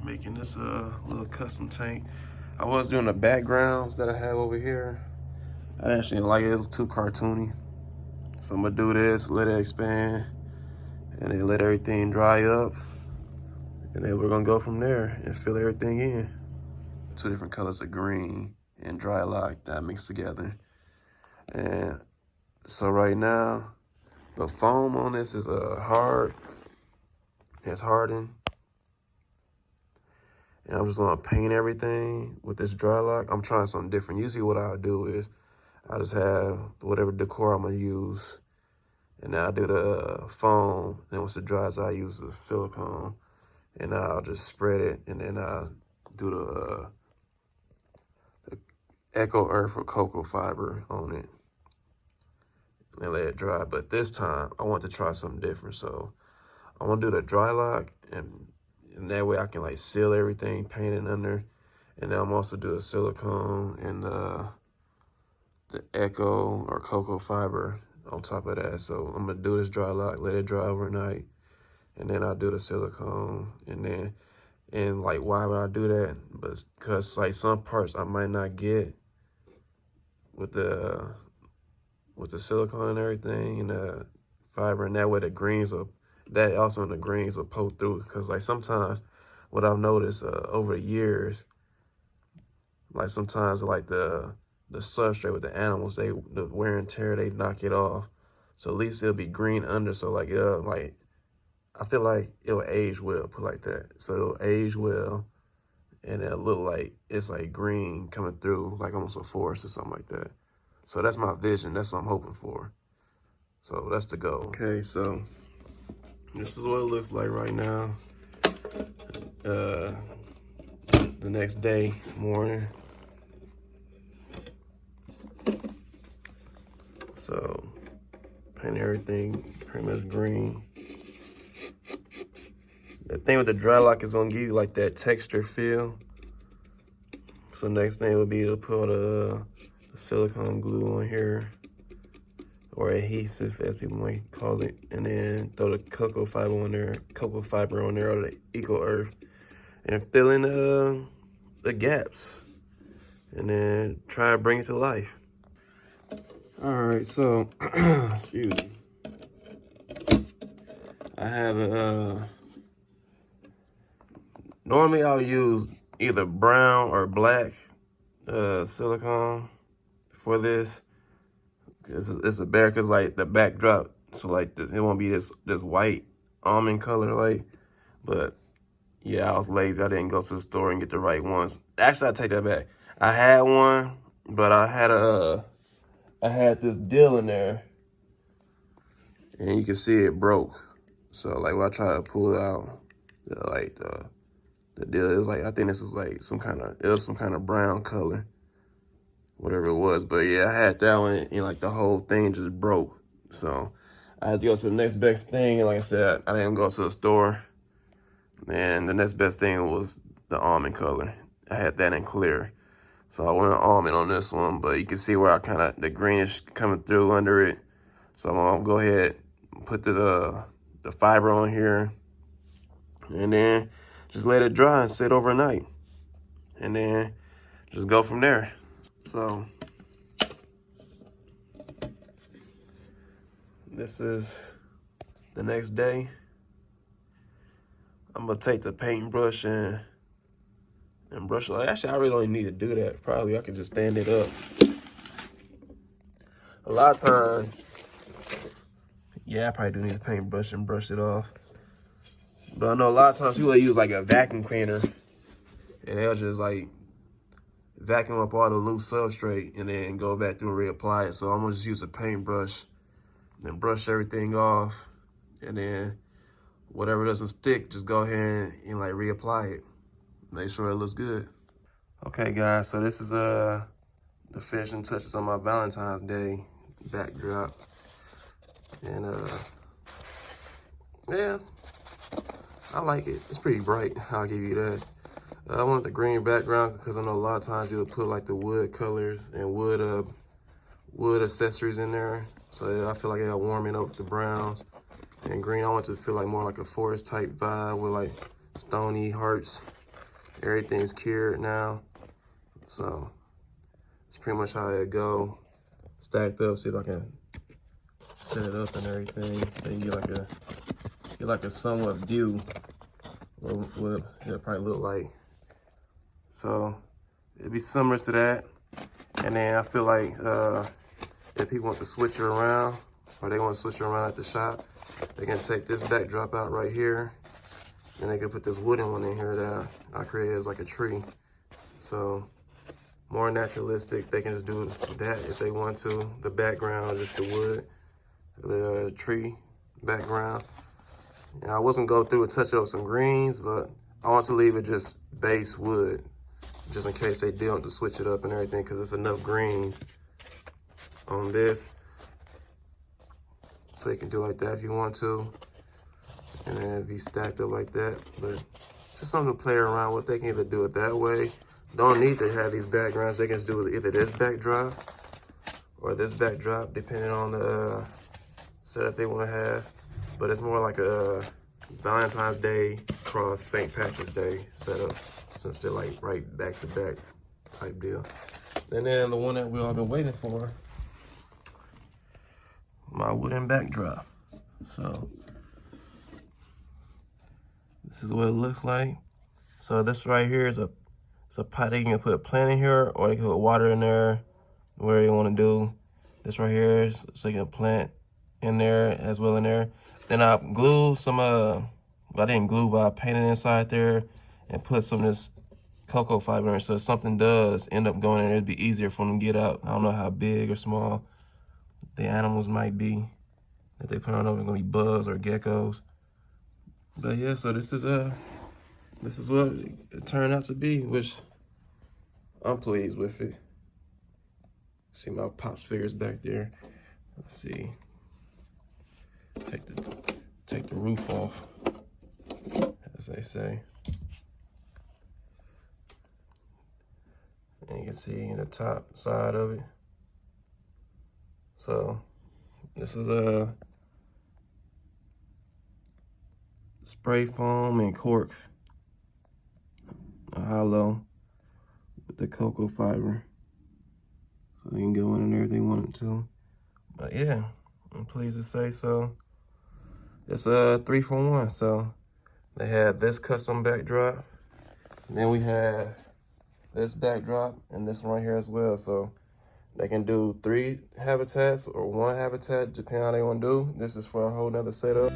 Making this little custom tank. I was doing the backgrounds that I have over here. I actually didn't like it. It was too cartoony. So I'm gonna do this, let it expand, and then let everything dry up. And then we're gonna go from there and fill everything in. 2 different colors of green and dry lock that mixed together. And so right now, the foam on this is hard. It's hardened. And I'm just gonna paint everything with this dry lock. I'm trying something different. Usually what I'll do is I just have whatever decor I'm gonna use. And then I do the foam. Then once it dries, I use the silicone. And I'll just spread it. And then I'll do the Exo-terra or cocoa fiber on it. And let it dry. But this time, I want to try something different. So I want to do the dry lock, and that way I can like seal everything, paint it under. And then I'm also do the silicone and the Exo or cocoa fiber on top of that. So I'm gonna do this dry lock, let it dry overnight, and then I'll do the silicone. And like, why would I do that? But because like some parts I might not get with the silicone and everything and the fiber, and that way the greens will, that also in the greens will poke through. Because like sometimes what I've noticed over the years, like sometimes like the substrate with the animals, the wear and tear, they knock it off. So at least it'll be green under. So like I feel like it'll age well, put like that. So it'll age well, and it'll look like it's like green coming through, like almost a forest or something like that. So that's my vision. That's what I'm hoping for. So that's the goal. Okay, so this is what it looks like right now. The next day, morning. So paint everything pretty much green. The thing with the dry lock is gonna give you like that texture feel. So next thing would be to put the silicone glue on here, or adhesive as people might call it, and then throw the cocoa fiber on there, or the Eco-Earth, and fill in the gaps, and then try to bring it to life. All right, so excuse me. I have normally I'll use either brown or black silicone for this. It's a better, cause like the backdrop, so like this, it won't be this white almond color like. But yeah, I was lazy. I didn't go to the store and get the right ones. Actually, I take that back. I had one, but I had this deal in there, and you can see it broke. So like when I try to pull it out, the deal, it was like, I think this was like some kind of brown color, whatever it was. But yeah, I had that one, and like the whole thing just broke. So I had to go to the next best thing, and like I said, I didn't go to the store. And the next best thing was the almond color. I had that in clear. So I went almond on this one, but you can see where the greenish coming through under it. So I'm gonna go ahead and put the fiber on here, and then just let it dry and sit overnight, and then just go from there. So this is the next day. I'm gonna take the paintbrush and brush it. Actually, I really don't need to do that. Probably I could just stand it up. A lot of times, yeah, I probably do need a paintbrush and brush it off. But I know a lot of times people use like a vacuum cleaner, and they'll just like vacuum up all the loose substrate and then go back through and reapply it. So I'm gonna just use a paintbrush and brush everything off, and then whatever doesn't stick, just go ahead and like reapply it. Make sure it looks good. Okay guys, so this is the finishing touches on my Valentine's Day backdrop. And yeah, I like it. It's pretty bright, I'll give you that. I want the green background because I know a lot of times you'll put like the wood colors and wood accessories in there. So I feel like it'll warm it up with the browns. And green, I want to feel like more like a forest type vibe with like stony hearts. Everything's cured now. So it's pretty much how it go. Stacked up, see if I can set it up and everything. So you get like a somewhat view of what it'll probably look like. So it'd be similar to that. And then I feel like if people want to switch it around, or they want to switch it around at the shop, they can take this backdrop out right here, and they can put this wooden one in here that I created as like a tree. So more naturalistic, they can just do that if they want to. The background, just the wood, the tree background. And I wasn't go through and touch up some greens, but I want to leave it just base wood, just in case they do want to switch it up and everything, because there's enough greens on this. So you can do like that if you want to, and then it'd be stacked up like that. But just something to play around with. They can either do it that way. Don't need to have these backgrounds. They can just do either this backdrop or this backdrop, depending on the setup they want to have. But it's more like a Valentine's Day cross St. Patrick's Day setup, since they're like right back to back type deal. And then the one that we all been waiting for, my wooden backdrop. So this is what it looks like. So this right here is it's a pot. They can put a plant in here, or they can put water in there, whatever they want to do. This right here is so you can plant in there as well in there. Then I glue some I didn't glue, but I painted inside there and put some of this cocoa fiber in there. So if something does end up going in there, it'd be easier for them to get out. I don't know how big or small the animals might be that they put on over. Gonna be bugs or geckos. But yeah, so this is what it turned out to be, which I'm pleased with it. See my Pops figures back there. Let's see. Take the roof off, as they say. And you can see in the top side of it. So this is a spray foam and cork, a hollow with the cocoa fiber. So they can go in there if they wanted to. But yeah, I'm pleased to say so. It's a 3-for-1. So they had this custom backdrop, and then we had this backdrop and this one right here as well. So they can do 3 habitats or 1 habitat, depending on how they want to do. This is for a whole nother setup.